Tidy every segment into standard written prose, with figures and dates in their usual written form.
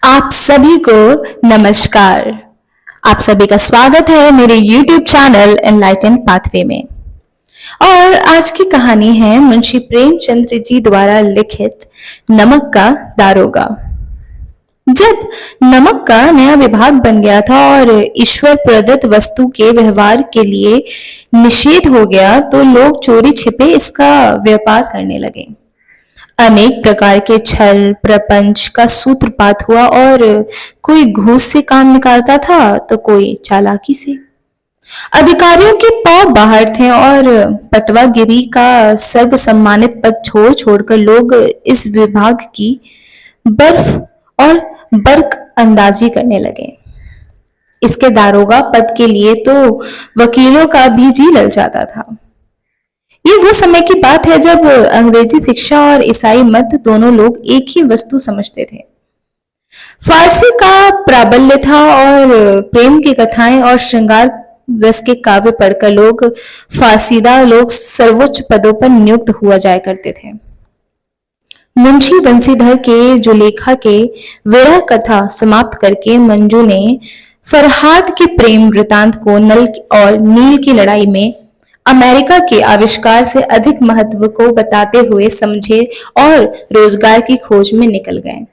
आप सभी को नमस्कार। आप सभी का स्वागत है मेरे YouTube चैनल एनलाइटन पाथवे में। और आज की कहानी है मुंशी प्रेमचंद्र जी द्वारा लिखित नमक का दारोगा। जब नमक का नया विभाग बन गया था और ईश्वर प्रदत्त वस्तु के व्यवहार के लिए निषेध हो गया तो लोग चोरी छिपे इसका व्यापार करने लगे। अनेक प्रकार के छल प्रपंच का सूत्रपात हुआ और कोई घूस से काम निकालता था तो कोई चालाकी से। अधिकारियों के पांव बाहर थे और पटवागिरी का सर्व सम्मानित पद छोड़ छोड़कर लोग इस विभाग की बर्फ और बर्क अंदाजी करने लगे। इसके दारोगा पद के लिए तो वकीलों का भी जी ललचाता था। ये वो समय की बात है जब अंग्रेजी शिक्षा और ईसाई मत दोनों लोग एक ही वस्तु समझते थे। फारसी का प्राबल्य था और प्रेम की कथाएं और श्रृंगार रस के काव्य पढ़कर लोग फारसीदा लोग सर्वोच्च पदों पर नियुक्त हुआ जाया करते थे। मुंशी बंसीधर के जुलेखा के विरह कथा समाप्त करके मंजू ने फरहाद के प्रेम वृतांत को नल और नील की लड़ाई में अमेरिका के आविष्कार से अधिक महत्व को बताते हुए समझे और रोजगार की खोज में निकल गए।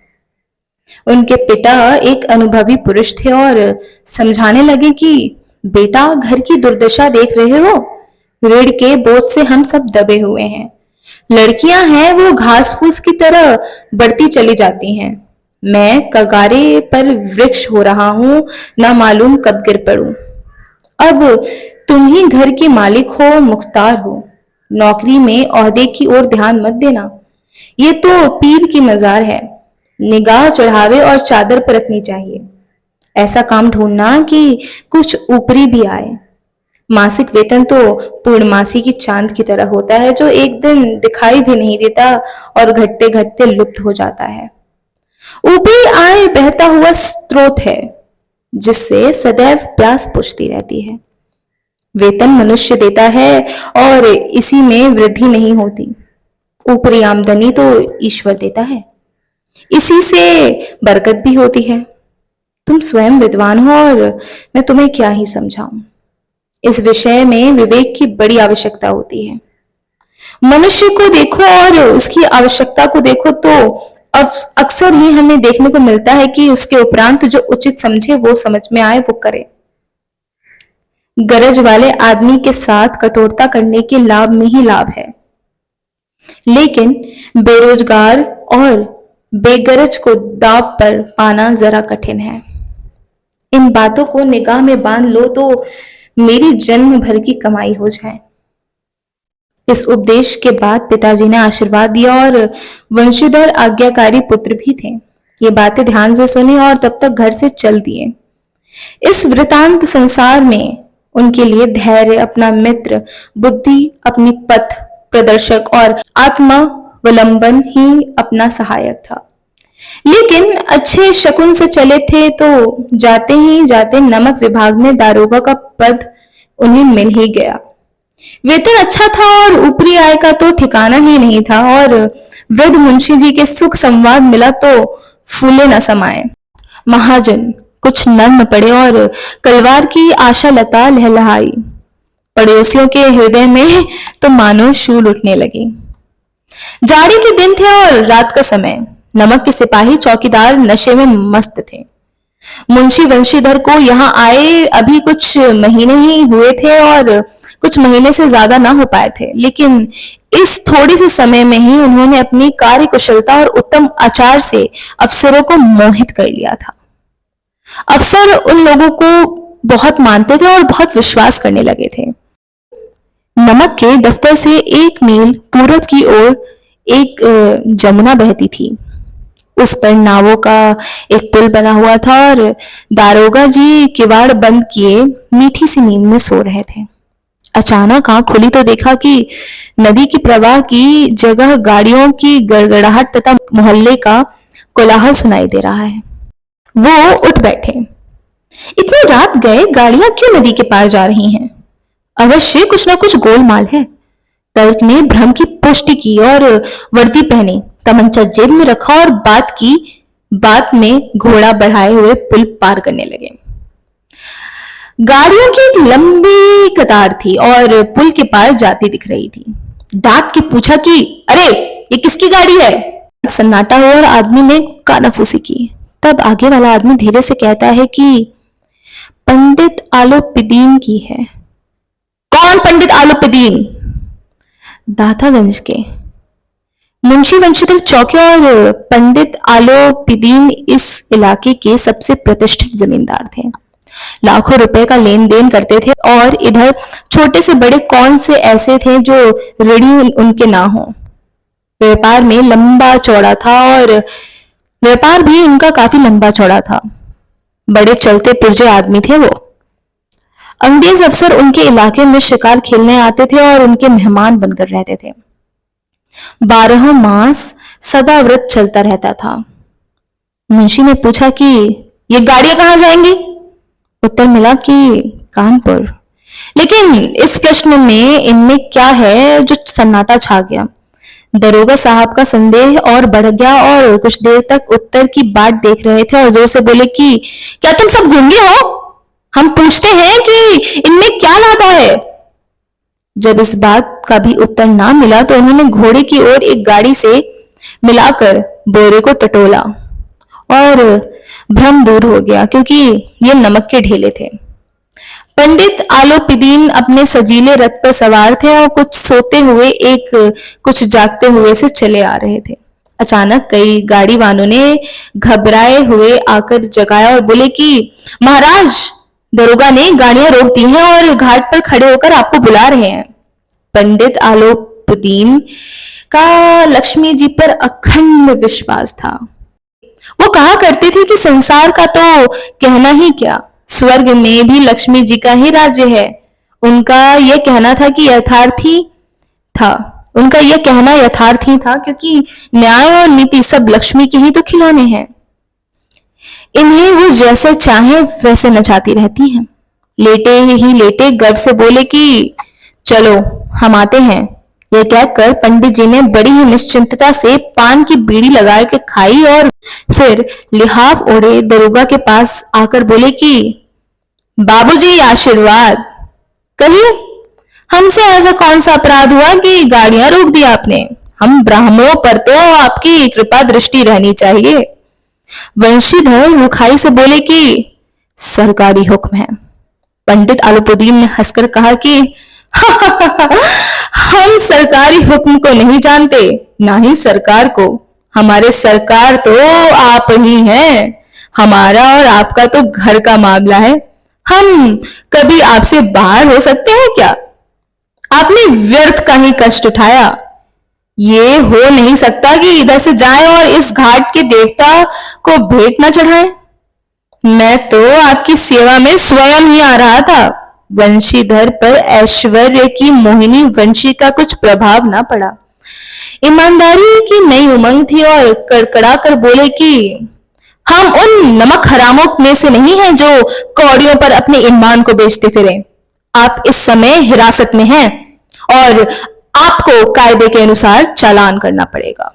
उनके पिता एक अनुभवी पुरुष थे और समझाने लगे कि बेटा घर की दुर्दशा देख रहे हो, ऋण के बोझ से हम सब दबे हुए हैं। लड़कियां हैं वो घास फूस की तरह बढ़ती चली जाती हैं। मैं कगारे पर वृक्ष हो रहा हूं, ना मालूम कब गिर पड़ूं। अब तुम ही घर की मालिक हो, मुख्तार हो। नौकरी में ओहदे की ओर ध्यान मत देना, ये तो पीर की मजार है। निगाह चढ़ावे और चादर पर रखनी चाहिए। ऐसा काम ढूंढना कि कुछ ऊपरी भी आए। मासिक वेतन तो पूर्णमासी की चांद की तरह होता है जो एक दिन दिखाई भी नहीं देता और घटते घटते लुप्त हो जाता है। ऊपरी आय बहता हुआ स्रोत है जिससे सदैव प्यास बुझती रहती है। वेतन मनुष्य देता है और इसी में वृद्धि नहीं होती। ऊपरी आमदनी तो ईश्वर देता है, इसी से बरकत भी होती है। तुम स्वयं विद्वान हो और मैं तुम्हें क्या ही समझाऊं। इस विषय में विवेक की बड़ी आवश्यकता होती है। मनुष्य को देखो और उसकी आवश्यकता को देखो तो अक्सर ही हमें देखने को मिलता है कि उसके उपरांत जो उचित समझे वो समझ में आए वो करे। गरज वाले आदमी के साथ कठोरता करने के लाभ में ही लाभ है, लेकिन बेरोजगार और बेगरज को दाव पर पाना जरा कठिन है। इन बातों को निगाह में बांध लो तो मेरी जन्म भर की कमाई हो जाए। इस उपदेश के बाद पिताजी ने आशीर्वाद दिया और वंशीधर आज्ञाकारी पुत्र भी थे। ये बातें ध्यान से सुनी और तब तक घर से चल दिए। इस वृतांत संसार में उनके लिए धैर्य अपना मित्र, बुद्धि अपनी पथ प्रदर्शक और आत्मावलंबन ही अपना सहायक था। लेकिन अच्छे शकुन से चले थे तो जाते ही जाते नमक विभाग में दारोगा का पद उन्हें मिल ही गया। वेतन अच्छा था और ऊपरी आय का तो ठिकाना ही नहीं था और वृद्ध मुंशी जी के सुख संवाद मिला तो फूले न समाये। महाजन कुछ नर्म पड़े और कलवार की आशा लता लहलहाई। पड़ोसियों के हृदय में तो मानो शूल उठने लगी। जाड़ी के दिन थे और रात का समय। नमक के सिपाही चौकीदार नशे में मस्त थे। मुंशी वंशीधर को यहाँ आए अभी कुछ महीने ही हुए थे और कुछ महीने से ज्यादा ना हो पाए थे, लेकिन इस थोड़ी से समय में ही उन्होंने अपनी कार्य कुशलता और उत्तम आचार से अफसरों को मोहित कर लिया था। अफसर उन लोगों को बहुत मानते थे और बहुत विश्वास करने लगे थे। नमक के दफ्तर से 1 मील पूरब की ओर एक जमुना बहती थी। उस पर नावों का एक पुल बना हुआ था और दारोगा जी किवाड़ बंद किए मीठी सी नींद में सो रहे थे। अचानक आंख खुली तो देखा कि नदी की प्रवाह की जगह गाड़ियों की गड़गड़ाहट तथा मोहल्ले का कोलाहल सुनाई दे रहा है। वो उठ बैठे। इतनी रात गए, गाड़ियां क्यों नदी के पार जा रही हैं? अवश्य कुछ ना कुछ गोलमाल है। तर्क ने भ्रम की पुष्टि की और वर्दी पहनी, तमंचा जेब में रखा और बात की बाद में घोड़ा बढ़ाए हुए पुल पार करने लगे। गाड़ियों की एक लंबी कतार थी और पुल के पार जाती दिख रही थी। डांट के पूछा कि अरे ये किसकी गाड़ी है? सन्नाटा हुआ और आदमी ने कानाफूसी की। तब आगे वाला आदमी धीरे से कहता है कि पंडित आलोपीदीन की है। कौन पंडित आलोपीदीन? दातागंज के मुंशी वंशीधर चौके और पंडित आलोपीदीन इस इलाके के सबसे प्रतिष्ठित जमींदार थे। लाखों रुपए का लेन देन करते थे और इधर छोटे से बड़े कौन से ऐसे थे जो ऋणी उनके ना हो। व्यापार में लंबा चौड़ा था और व्यापार भी उनका काफी लंबा चौड़ा था। बड़े चलते पुर्जे आदमी थे वो। अंग्रेज अफसर उनके इलाके में शिकार खेलने आते थे और उनके मेहमान बनकर रहते थे। 12 मास सदा व्रत चलता रहता था। मुंशी ने पूछा कि ये गाड़ियां कहां जाएंगी? उत्तर मिला कि कानपुर। लेकिन इस प्रश्न में इनमें क्या है जो सन्नाटा छा गया। दरोगा साहब का संदेह और बढ़ गया और कुछ देर तक उत्तर की बाट देख रहे थे और जोर से बोले कि क्या तुम सब गूंगे हो? हम पूछते हैं कि इनमें क्या लाता है? जब इस बात का भी उत्तर ना मिला तो उन्होंने घोड़े की ओर एक गाड़ी से मिलाकर बोरे को टटोला और भ्रम दूर हो गया, क्योंकि ये नमक के ढेले थे। पंडित आलोपीदीन अपने सजीले रथ पर सवार थे और कुछ सोते हुए एक कुछ जागते हुए से चले आ रहे थे। अचानक कई गाड़ी वालों ने घबराए हुए आकर जगाया और बोले कि महाराज, दरोगा ने गाड़ियां रोक दी हैं और घाट पर खड़े होकर आपको बुला रहे हैं। पंडित आलोपीदीन का लक्ष्मी जी पर अखंड विश्वास था। वो कहा करते थे कि संसार का तो कहना ही क्या, स्वर्ग में भी लक्ष्मी जी का ही राज्य है। उनका यह कहना था कि यथार्थी था उनका यह कहना यथार्थी था, क्योंकि न्याय और नीति सब लक्ष्मी के ही तो खिलौने हैं। इन्हें वो जैसे चाहे वैसे नचाती रहती हैं। लेटे ही लेटे गर्व से बोले कि चलो हम आते हैं। यह कहकर पंडित जी ने बड़ी ही निश्चिंतता से पान की बीड़ी लगा के खाई और फिर लिहाफ ओढ़े दरोगा के पास आकर बोले कि बाबूजी आशीर्वाद। कहिए, हमसे ऐसा कौन सा अपराध हुआ कि गाड़ियां रोक दी आपने? हम ब्राह्मणों पर तो आपकी कृपा दृष्टि रहनी चाहिए। वंशीधर रुखाई से बोले कि सरकारी हुक्म है। पंडित आलोपीदीन ने हंसकर कहा कि हम सरकारी हुक्म को नहीं जानते, ना ही सरकार को। हमारे सरकार तो आप ही हैं। हमारा और आपका तो घर का मामला है। हम कभी आपसे बाहर हो सकते हैं क्या? आपने व्यर्थ का ही कष्ट उठाया। ये हो नहीं सकता कि इधर से जाएं और इस घाट के देवता को भेंट न चढ़ाएं। मैं तो आपकी सेवा में स्वयं ही आ रहा था। वंशीधर पर ऐश्वर्य की मोहिनी वंशी का कुछ प्रभाव ना पड़ा। ईमानदारी की नई उमंग थी और कड़कड़ा कर बोले कि हम उन नमक हरामों में से नहीं हैं जो कौड़ियों पर अपने ईमान को बेचते फिरे। आप इस समय हिरासत में हैं और आपको कायदे के अनुसार चालान करना पड़ेगा।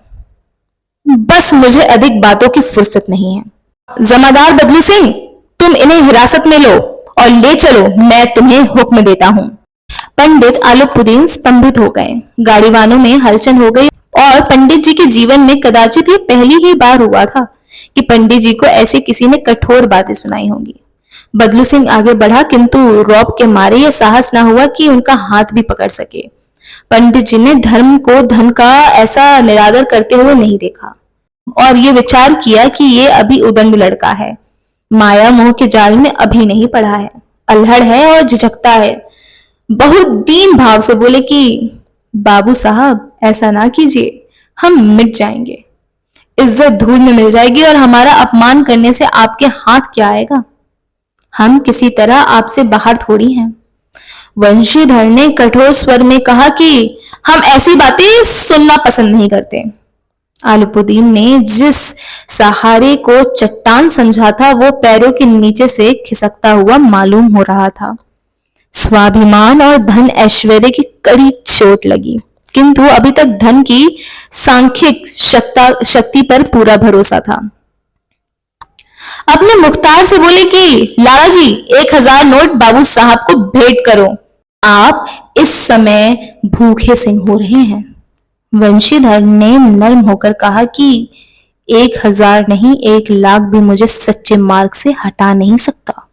बस मुझे अधिक बातों की फुर्सत नहीं है। जमादार बदलू सिंह, तुम इन्हें हिरासत में लो और ले चलो, मैं तुम्हें हुक्म देता हूं। पंडित आलोपीदीन स्तंभित हो गए। गाड़ी वालों में हलचल हो गई और पंडित जी के जीवन में कदाचित ये पहली ही बार हुआ था कि पंडित जी को ऐसे किसी ने कठोर बातें सुनाई होंगी। बदलू सिंह आगे बढ़ा, किंतु रौब के मारे यह साहस न हुआ कि उनका हाथ भी पकड़ सके। पंडित जी ने धर्म को धन का ऐसा निरादर करते हुए नहीं देखा और ये विचार किया कि ये अभी उदंड लड़का है, माया मोह के जाल में अभी नहीं पड़ा है, अल्हड़ है और झिझकता है। बहुत दीन भाव से बोले कि बाबू साहब, ऐसा ना कीजिए, हम मिट जाएंगे। इज्जत धूल में मिल जाएगी और हमारा अपमान करने से आपके हाथ क्या आएगा? हम किसी तरह आपसे बाहर थोड़ी हैं। वंशीधर ने कठोर स्वर में कहा कि हम ऐसी बातें सुनना पसंद नहीं करते। आलोपीदीन ने जिस सहारे को चट्टान समझा था वो पैरों के नीचे से खिसकता हुआ मालूम हो रहा था। स्वाभिमान और धन ऐश्वर्य की कड़ी चोट लगी, किंतु अभी तक धन की सांख्यिक शक्ति पर पूरा भरोसा था। अपने मुख्तार से बोले कि लाला जी 1,000 नोट बाबू साहब को भेंट करो, आप इस समय भूखे सिंह हो रहे हैं। वंशीधर ने नर्म होकर कहा कि 1,000 नहीं 1,00,000 भी मुझे सच्चे मार्ग से हटा नहीं सकता।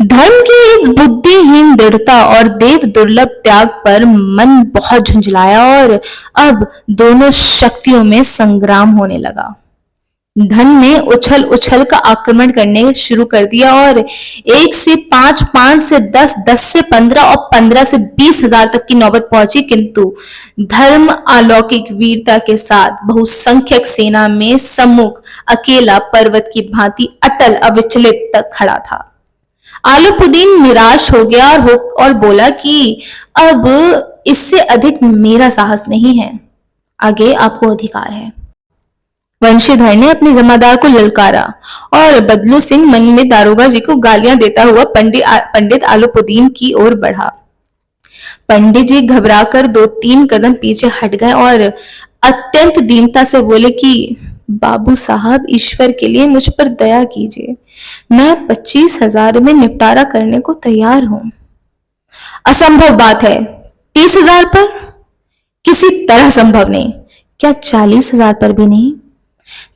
धर्म की इस बुद्धिहीन दृढ़ता और देव दुर्लभ त्याग पर मन बहुत झुंझलाया और अब दोनों शक्तियों में संग्राम होने लगा। धन ने उछल उछल का आक्रमण करने शुरू कर दिया और 1 से 5, 5 से 10, 10 से 15 और 15 से 20,000 तक की नौबत पहुंची, किंतु धर्म अलौकिक वीरता के साथ बहुसंख्यक सेना में सम्मुख अकेला पर्वत की भांति अटल अविचलित तक खड़ा था। आलूपुदीन निराश हो गया और बोला कि अब इससे अधिक मेरा साहस नहीं है, आगे आपको अधिकार है। वंशीधर ने अपने जमादार को ललकारा और बदलू सिंह मन में दारोगा जी को गालियां देता हुआ पंडित आलूपुदीन की ओर बढ़ा। पंडित जी घबराकर 2-3 कदम पीछे हट गए और अत्यंत दीनता से बोले कि बाबू साहब, ईश्वर के लिए मुझ पर दया कीजिए, मैं 25,000 में निपटारा करने को तैयार हूं। असंभव बात है, 30,000 पर किसी तरह संभव नहीं। क्या 40,000 पर भी नहीं?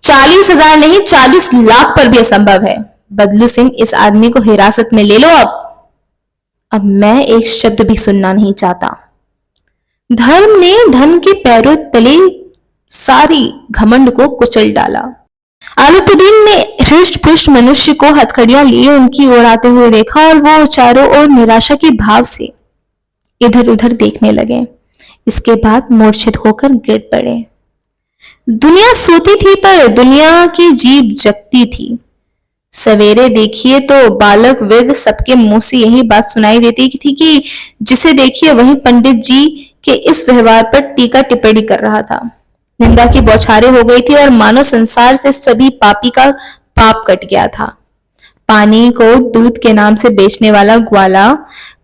40,000 नहीं, 40 लाख पर भी असंभव है। बदलू सिंह, इस आदमी को हिरासत में ले लो। अब मैं एक शब्द भी सुनना नहीं चाहता। धर्म ने धन के पैरों तले सारी घमंड को कुचल डाला। आलूपुदीन ने हृष्ट पुष्ट मनुष्य को हथकड़ियां लिए उनकी ओर आते हुए देखा और वो चारों ओर निराशा के भाव से इधर उधर देखने लगे। इसके बाद मूर्छित होकर गिर पड़े। दुनिया सोती थी पर दुनिया की जीभ जगती थी। सवेरे देखिए तो बालक वृद्ध सबके मुंह से यही बात सुनाई देती थी कि जिसे देखिए वही पंडित जी के इस व्यवहार पर टीका टिप्पणी कर रहा था। निंदा की बौछारें हो गई थी और मानो संसार से सभी पापी का पाप कट गया था। पानी को दूध के नाम से बेचने वाला ग्वाला,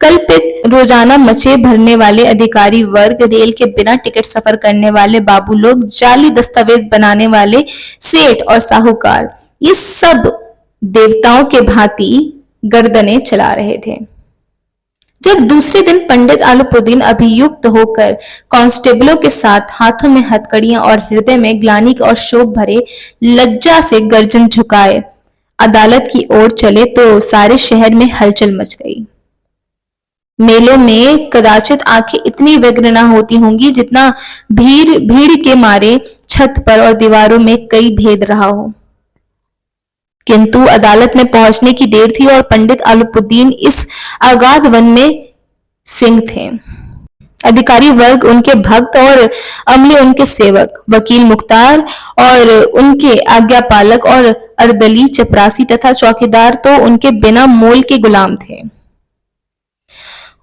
कल्पित रोजाना मचे भरने वाले अधिकारी वर्ग, रेल के बिना टिकट सफर करने वाले बाबू लोग, जाली दस्तावेज बनाने वाले सेठ और साहूकार, ये सब देवताओं के भांति गर्दनें चला रहे थे। जब दूसरे दिन पंडित आलूपुदीन अभियुक्त होकर कांस्टेबलों के साथ हाथों में हथकड़ियां और हृदय में ग्लानि और शोक भरे लज्जा से गर्दन झुकाए अदालत की ओर चले तो सारे शहर में हलचल मच गई। मेलों में कदाचित आंखें इतनी व्यग्र न होती होंगी जितना भीड़ के मारे छत पर और दीवारों में कई भेद रहा हो। किंतु अदालत में पहुंचने की देर थी और पंडित आलूपुदीन इस अगाध वन में सिंह थे। अधिकारी वर्ग उनके भक्त और अमले उनके सेवक, वकील मुख्तार और उनके आज्ञापालक और अर्दली, चपरासी तथा चौकीदार तो उनके बिना मोल के गुलाम थे।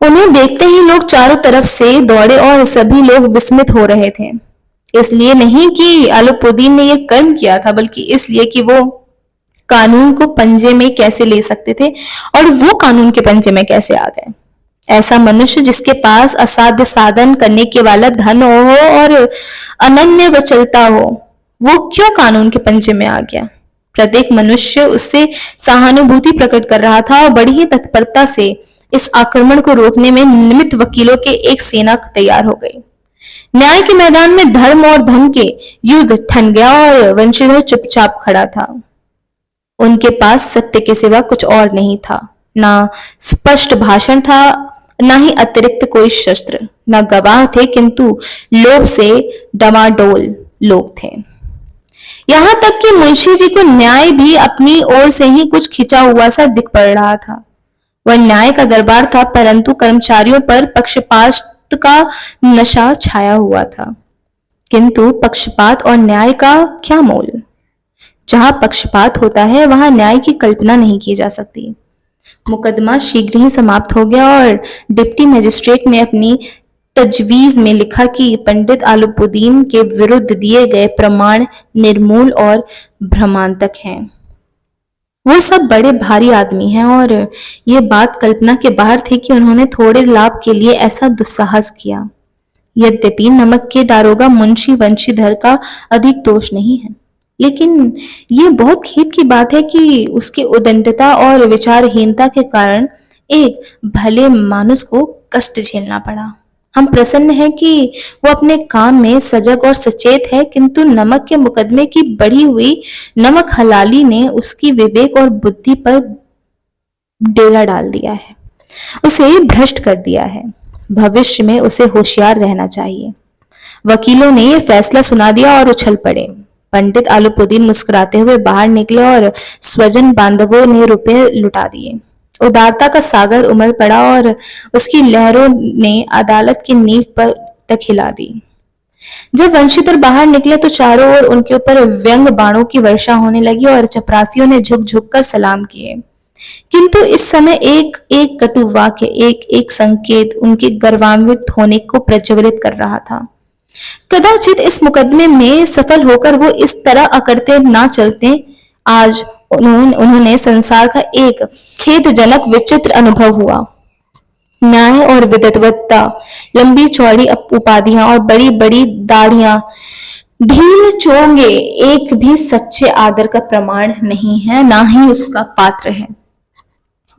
उन्हें देखते ही लोग चारों तरफ से दौड़े और सभी लोग विस्मित हो रहे थे। इसलिए नहीं कि आलूपुदीन ने यह कर्म किया था, बल्कि इसलिए कि वो कानून को पंजे में कैसे ले सकते थे और वो कानून के पंजे में कैसे आ गए। ऐसा मनुष्य जिसके पास असाध्य साधन करने के वाला धन हो और अनन्य वचलता हो, वो क्यों कानून के पंजे में आ गया। प्रत्येक मनुष्य उससे सहानुभूति प्रकट कर रहा था और बड़ी ही तत्परता से इस आक्रमण को रोकने में निमित्त वकीलों के एक सेना तैयार हो गई। न्याय के मैदान में धर्म और धन के युद्ध ठन गया और वंशीधर चुपचाप खड़ा था। उनके पास सत्य के सिवा कुछ और नहीं था, ना स्पष्ट भाषण था, ना ही अतिरिक्त कोई शस्त्र, ना गवाह थे, किंतु लोभ से डमाडोल लोग थे। यहां तक कि मुंशी जी को न्याय भी अपनी ओर से ही कुछ खिंचा हुआ सा दिख पड़ रहा था। वह न्याय का दरबार था, परंतु कर्मचारियों पर पक्षपात का नशा छाया हुआ था। किंतु पक्षपात और न्याय का क्या मोल? जहां पक्षपात होता है वहां न्याय की कल्पना नहीं की जा सकती। मुकदमा शीघ्र ही समाप्त हो गया और डिप्टी मजिस्ट्रेट ने अपनी तजवीज में लिखा कि पंडित आलूपुदीन के विरुद्ध दिए गए प्रमाण निर्मूल और भ्रमांतक हैं। वो सब बड़े भारी आदमी हैं और ये बात कल्पना के बाहर थी कि उन्होंने थोड़े लाभ के लिए ऐसा दुस्साहस किया। यद्यपि नमक के दारोगा मुंशी वंशीधर का अधिक दोष नहीं है। लेकिन ये बहुत खेद की बात है कि उसकी उद्दंडता और विचारहीनता के कारण एक भले मानुस को कष्ट झेलना पड़ा। हम प्रसन्न हैं कि वो अपने काम में सजग और सचेत है, किंतु नमक के मुकदमे की बढ़ी हुई नमक हलाली ने उसकी विवेक और बुद्धि पर डेरा डाल दिया है, उसे भ्रष्ट कर दिया है। भविष्य में उसे होशियार रहना चाहिए। वकीलों ने ये फैसला सुना दिया और उछल पड़े। पंडित आलूपुदीन मुस्कुराते हुए बाहर निकले और स्वजन बांधवों ने रुपए लुटा दिए। उदारता का सागर उमड़ पड़ा और उसकी लहरों ने अदालत की नींव पर तक हिला दी। जब वंशीधर बाहर निकले तो चारों ओर उनके ऊपर व्यंग बाणों की वर्षा होने लगी और चपरासियों ने झुक झुक कर सलाम किए। किंतु इस समय एक एक कटु वाक्य, एक एक संकेत उनके गर्वान्वित होने को प्रज्वलित कर रहा था। कदाचित इस मुकदमे में सफल होकर वो इस तरह अकड़ते ना चलते। आज उन्होंने संसार का एक खेदजनक विचित्र अनुभव हुआ। न्याय और विद्वत्ता, लंबी चौड़ी उपाधियां और बड़ी बड़ी दाढ़ियां, ढील चोंगे एक भी सच्चे आदर का प्रमाण नहीं है, ना ही उसका पात्र है।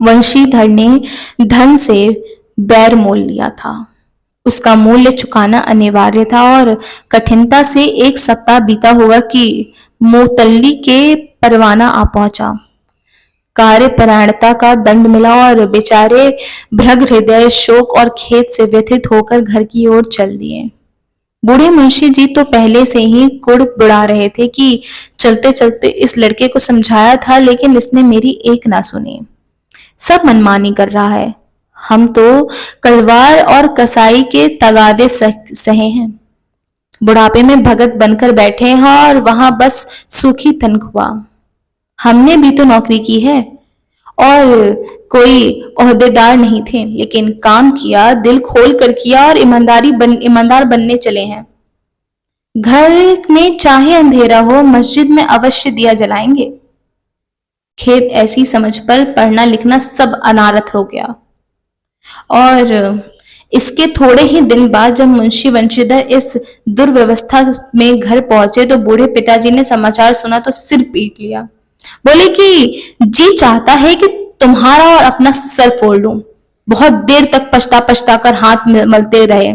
वंशीधर ने धन से बैर मोल लिया था। उसका मूल्य चुकाना अनिवार्य था और कठिनता से एक सप्ताह बीता होगा कि मोतल्ली के परवाना आ पहुंचा। कार्यपरायणता का दंड मिला और बेचारे भ्रग हृदय शोक और खेद से व्यथित होकर घर की ओर चल दिए। बूढ़े मुंशी जी तो पहले से ही गुड़ बुड़ा रहे थे कि चलते चलते इस लड़के को समझाया था, लेकिन इसने मेरी एक ना सुनी। सब मनमानी कर रहा है। हम तो कलवार और कसाई के तगादे सहे हैं। बुढ़ापे में भगत बनकर बैठे हैं और वहां बस सूखी तनख्वाह। हमने भी तो नौकरी की है और कोई ओहदेदार नहीं थे, लेकिन काम किया, दिल खोल कर किया और ईमानदार बनने चले हैं। घर में चाहे अंधेरा हो, मस्जिद में अवश्य दिया जलाएंगे। खेद ऐसी समझ पर पढ़ना लिखना सब अनारत हो गया। और इसके थोड़े ही दिन बाद जब मुंशी वंशीधर इस दुर्व्यवस्था में घर पहुंचे तो बूढ़े पिताजी ने समाचार सुना तो सिर पीट लिया। बोले कि जी चाहता है कि तुम्हारा और अपना सर फोड़ लूं। बहुत देर तक पछता पछता कर हाथ मलते रहे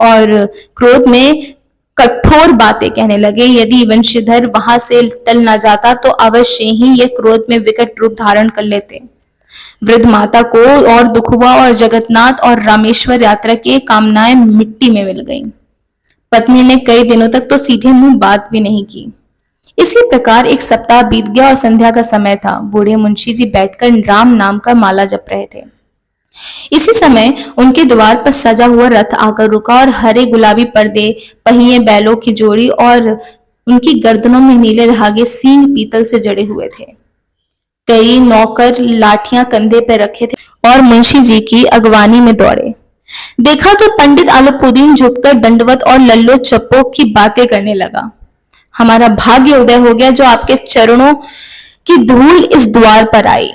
और क्रोध में कठोर बातें कहने लगे। यदि वंशीधर वहां से टल न जाता तो अवश्य ही ये क्रोध में विकट रूप धारण कर लेते। वृद्ध माता को और दुख हुआ और जगन्नाथ और रामेश्वर यात्रा की कामनाएं मिट्टी में मिल गईं। पत्नी ने कई दिनों तक तो सीधे मुंह बात भी नहीं की। इसी प्रकार एक सप्ताह बीत गया और संध्या का समय था। बूढ़े मुंशी जी बैठकर राम नाम का माला जप रहे थे। इसी समय उनके द्वार पर सजा हुआ रथ आकर रुका और हरे गुलाबी पर्दे, पहिए बैलों की जोड़ी और उनकी गर्दनों में नीले धागे सींग पीतल से जड़े हुए थे। कई नौकर लाठियां कंधे पर रखे थे और मुंशी जी की अगवानी में दौड़े। देखा तो पंडित आलूपुदीन झुककर दंडवत और लल्लो चप्पो की बातें करने लगा। हमारा भाग्य उदय हो गया जो आपके चरणों की धूल इस द्वार पर आई।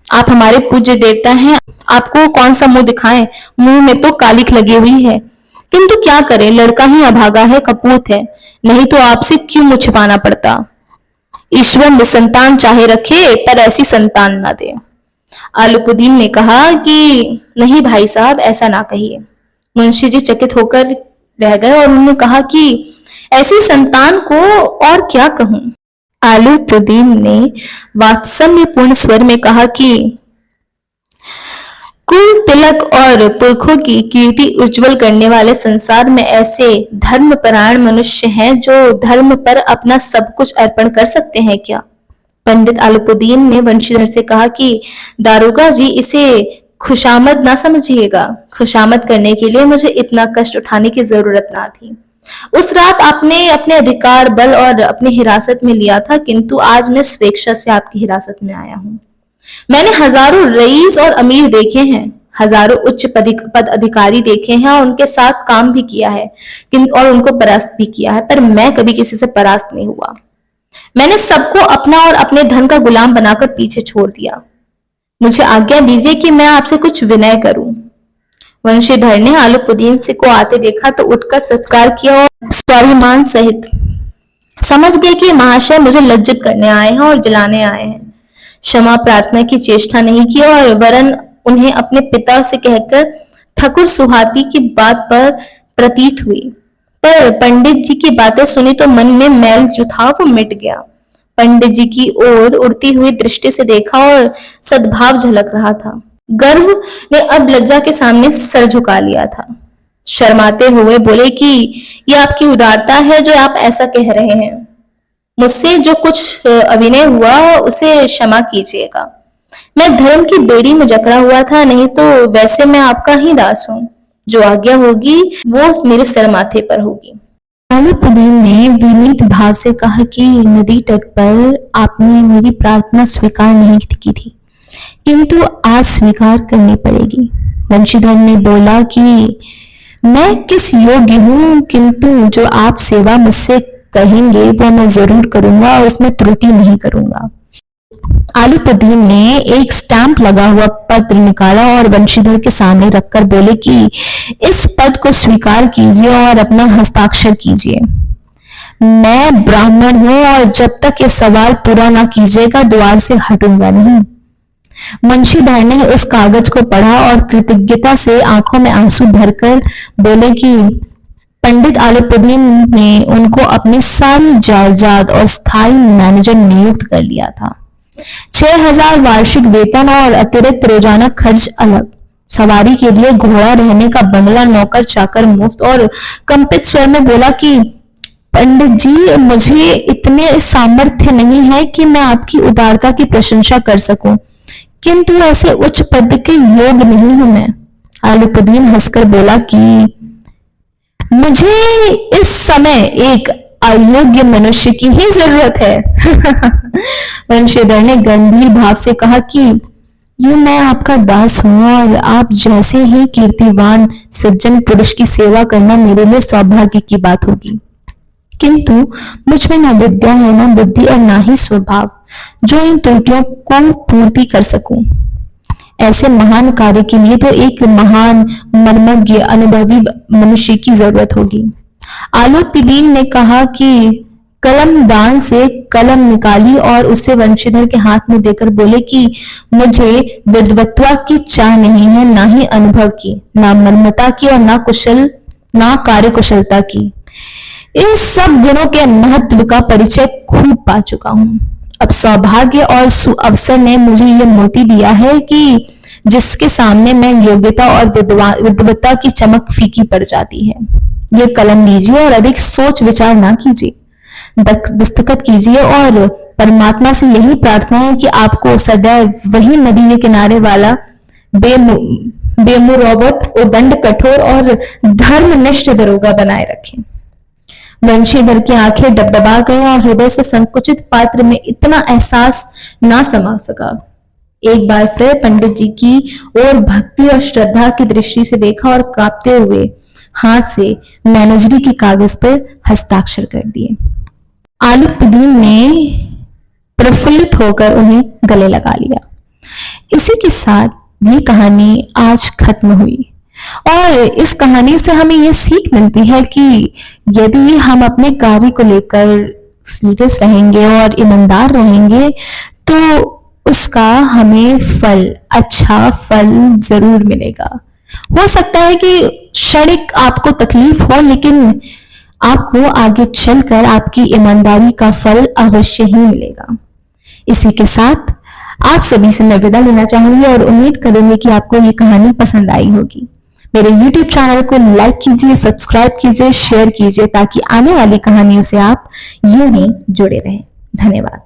आप हमारे पूज्य देवता हैं, आपको कौन सा मुंह दिखाएं? मुंह में तो कालिख लगी हुई है, किंतु क्या करें, लड़का ही अभागा है, कपूत है, नहीं तो आपसे क्यों मुंह छिपाना पड़ता। ईश्वर निसंतान चाहे रखे पर ऐसी संतान ना दे। आलूपुदीन ने कहा कि नहीं भाई साहब, ऐसा ना कहिए। मुंशी जी चकित होकर रह गए और उन्होंने कहा कि ऐसी संतान को और क्या कहूं। आलूपुदीन ने वात्सल्यपूर्ण स्वर में कहा कि कुल तिलक और पुरखों की कीर्ति उज्जवल करने वाले संसार में ऐसे धर्मपरायण मनुष्य हैं जो धर्म पर अपना सब कुछ अर्पण कर सकते हैं क्या? पंडित आलूपुदीन ने वंशीधर से कहा कि दारोगा जी, इसे खुशामद ना समझिएगा। खुशामद करने के लिए मुझे इतना कष्ट उठाने की जरूरत ना थी। उस रात आपने अपने अधिकार बल और अपने हिरासत में लिया था, किंतु आज मैं स्वेच्छा से आपकी हिरासत में आया हूं। मैंने हजारों रईस और अमीर देखे हैं, हजारों उच्च पद अधिकारी देखे हैं और उनके साथ काम भी किया है और उनको परास्त भी किया है, पर मैं कभी किसी से परास्त नहीं हुआ। मैंने सबको अपना और अपने धन का गुलाम बनाकर पीछे छोड़ दिया। मुझे आज्ञा दीजिए कि मैं आपसे कुछ विनय करूं। वंशीधर ने आलूपुदीन से को आते देखा तो उठकर सत्कार किया और स्वाभिमान सहित समझ गए कि महाशय मुझे लज्जित करने आए हैं और जलाने आए हैं। क्षमा प्रार्थना की चेष्टा नहीं की और वरन उन्हें अपने पिता से कहकर ठकुर सुहाती की बात पर प्रतीत हुई। पर पंडित जी की बातें सुनी तो मन में मैल जो था वो मिट गया। पंडित जी की ओर उड़ती हुई दृष्टि से देखा और सद्भाव झलक रहा था। गर्व ने अब लज्जा के सामने सर झुका लिया था। शर्माते हुए बोले कि ये आपकी उदारता है जो आप ऐसा कह रहे हैं। मुझसे जो कुछ अभिनय हुआ उसे क्षमा कीजिएगा। मैं धर्म की बेड़ी में जकड़ा हुआ था, नहीं तो वैसे मैं आपका ही दास हूँ। जो आज्ञा होगी वो मेरे सर माथे पर होगी। अलीपुदीन ने विनीत भाव से कहा कि नदी तट पर आपने मेरी प्रार्थना स्वीकार नहीं की थी, किंतु आज स्वीकार करनी पड़ेगी। वंशीधर ने बोला कि मैं किस योग्य हूँ, किंतु जो आप सेवा मुझसे कहेंगे वो मैं जरूर करूंगा और उसमें त्रुटि नहीं करूंगा। अलीपुदीन ने एक स्टैंप लगा हुआ पत्र निकाला और वंशीधर के सामने रखकर बोले कि इस पद को स्वीकार कीजिए और अपना हस्ताक्षर कीजिए। मैं ब्राह्मण हूं और जब तक ये सवाल पूरा ना कीजिएगा द्वार से हटूंगा नहीं। वंशीधर ने उस कागज को पढ़ा और कृतज्ञता से आंखों में आंसू भरकर बोले कि पंडित अलीपुदीन ने उनको अपनी सारी जायदाद और स्थायी मैनेजर नियुक्त कर लिया था। 6,000 वार्षिक वेतन और अतिरिक्त रोजाना खर्च अलग, सवारी के लिए घोड़ा, रहने का बंगला, नौकर चाकर मुफ्त। और कंपित स्वर में बोला कि पंडित जी, मुझे इतने सामर्थ्य नहीं है कि मैं आपकी उदारता की प्रशंसा कर सकूं, किंतु ऐसे उच्च पद के योग्य नहीं हूं मैं। अलीपुदीन हंसकर बोला कि मुझे इस समय एक अयोग्य मनुष्य की ही जरूरत है। वंशीधर ने गंभीर भाव से कहा कि यूं मैं आपका दास हूं और आप जैसे ही कीर्तिवान सज्जन पुरुष की सेवा करना मेरे लिए सौभाग्य की बात होगी, किंतु मुझ में न विद्या है, न बुद्धि और न ही स्वभाव जो इन त्रुटियों को पूर्ति कर सकूं। ऐसे महान कार्य के लिए तो एक महान मर्मज्ञ अनुभवी मनुष्य की जरूरत होगी। अलीपुदीन ने कहा कि कलम दान से कलम निकाली और उसे वंशीधर के हाथ में देकर बोले कि मुझे विद्वत्ता की चाह नहीं है, ना ही अनुभव की, ना मर्मता की और ना कार्य कुशलता की। इन सब गुणों के महत्व का परिचय खूब पा चुका हूं। अब सौभाग्य और सुअवसर ने मुझे यह मोती दिया है कि जिसके सामने मैं योग्यता और विद्वत्ता की चमक फीकी पड़ जाती है। ये कलम लीजिए और अधिक सोच विचार ना कीजिए, दस्तखत कीजिए और परमात्मा से यही प्रार्थना है कि आपको सदैव वही नदी के किनारे वाला बेमुरौवत, उदंड, कठोर और धर्मनिष्ठ दरोगा बनाए रखे। वंशीधर की आंखें डबडबा गई और हृदय से संकुचित पात्र में इतना एहसास ना समा सका। एक बार फिर पंडित जी की ओर भक्ति और श्रद्धा की दृष्टि से देखा और कांपते हुए हाथ से मैनेजरी के कागज पर हस्ताक्षर कर दिए। अलीपुदीन ने प्रफुल्लित होकर उन्हें गले लगा लिया। इसी के साथ ये कहानी आज खत्म हुई और इस कहानी से हमें यह सीख मिलती है कि यदि हम अपने कार्य को लेकर सीरियस रहेंगे और ईमानदार रहेंगे तो उसका हमें अच्छा फल जरूर मिलेगा। हो सकता है कि क्षणिक आपको तकलीफ हो, लेकिन आपको आगे चलकर आपकी ईमानदारी का फल अवश्य ही मिलेगा। इसी के साथ आप सभी से मैं विदा लेना चाहूंगी और उम्मीद करूंगी कि आपको ये कहानी पसंद आई होगी। मेरे YouTube चैनल को लाइक कीजिए, सब्सक्राइब कीजिए, शेयर कीजिए ताकि आने वाली कहानियों से आप यूं ही जुड़े रहें। धन्यवाद।